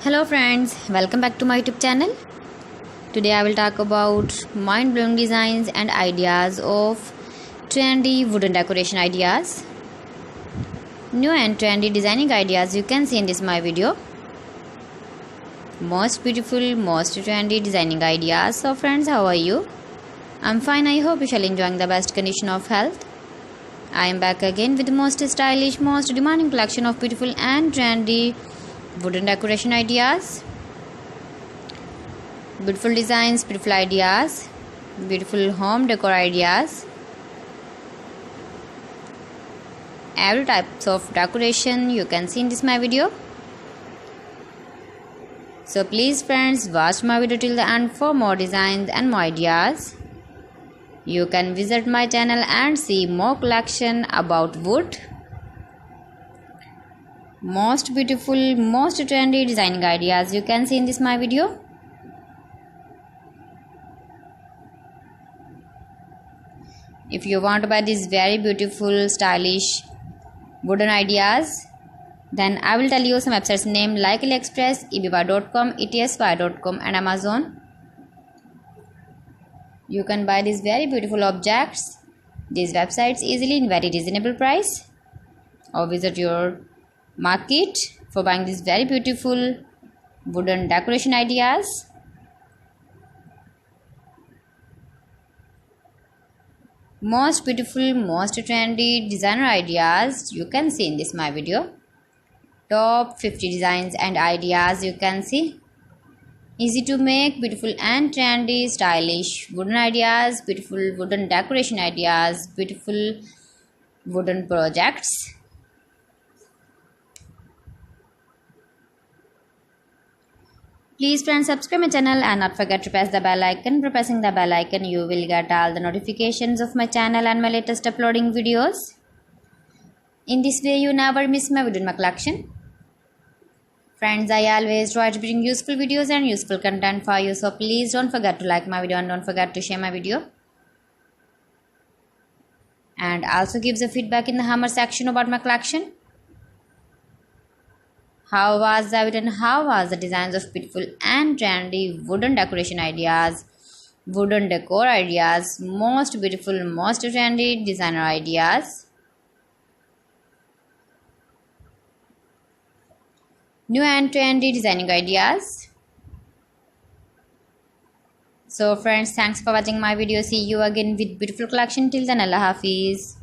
Hello friends, welcome back to my YouTube channel. Today I will talk about mind-blowing designs and ideas of trendy wooden decoration ideas. New and trendy designing ideas you can see in this my video. Most beautiful, most trendy designing ideas. So friends, how are you? I'm fine. I hope you shall enjoying the best condition of health. I am back again with the most stylish, most demanding collection of beautiful and trendy wooden decoration ideas. Beautiful designs, beautiful ideas, beautiful home decor ideas. Every types of decoration you can see in this my video. So please friends, watch my video till the end for more designs and more ideas. You can visit my channel and see more collection about wood. Most beautiful, most trendy designing ideas you can see in this my video. If you want to buy these very beautiful, stylish wooden ideas, then I will tell you some websites name like AliExpress, eBay.com, etsy.com and Amazon. You can buy these very beautiful objects, these websites easily in very reasonable price, or visit your market for buying these very beautiful wooden decoration ideas. Most beautiful, most trendy designer ideas you can see in this my video. Top 50 designs and ideas you can see. Easy to make, beautiful and trendy, stylish wooden ideas, beautiful wooden decoration ideas, beautiful wooden projects. Please friends, subscribe my channel and not forget to press the bell icon. By pressing the bell icon, you will get all the notifications of my channel and my latest uploading videos. In this way, you never miss my video in my collection. Friends, I always try to bring useful videos and useful content for you. So please don't forget to like my video and don't forget to share my video. And also give the feedback in the hammer section about my collection. How was the video and how was the designs of beautiful and trendy wooden decoration ideas, wooden decor ideas, most beautiful, most trendy designer ideas. New and trendy designing ideas. So friends, thanks for watching my video. See you again with beautiful collection. Till then, Allah Hafiz.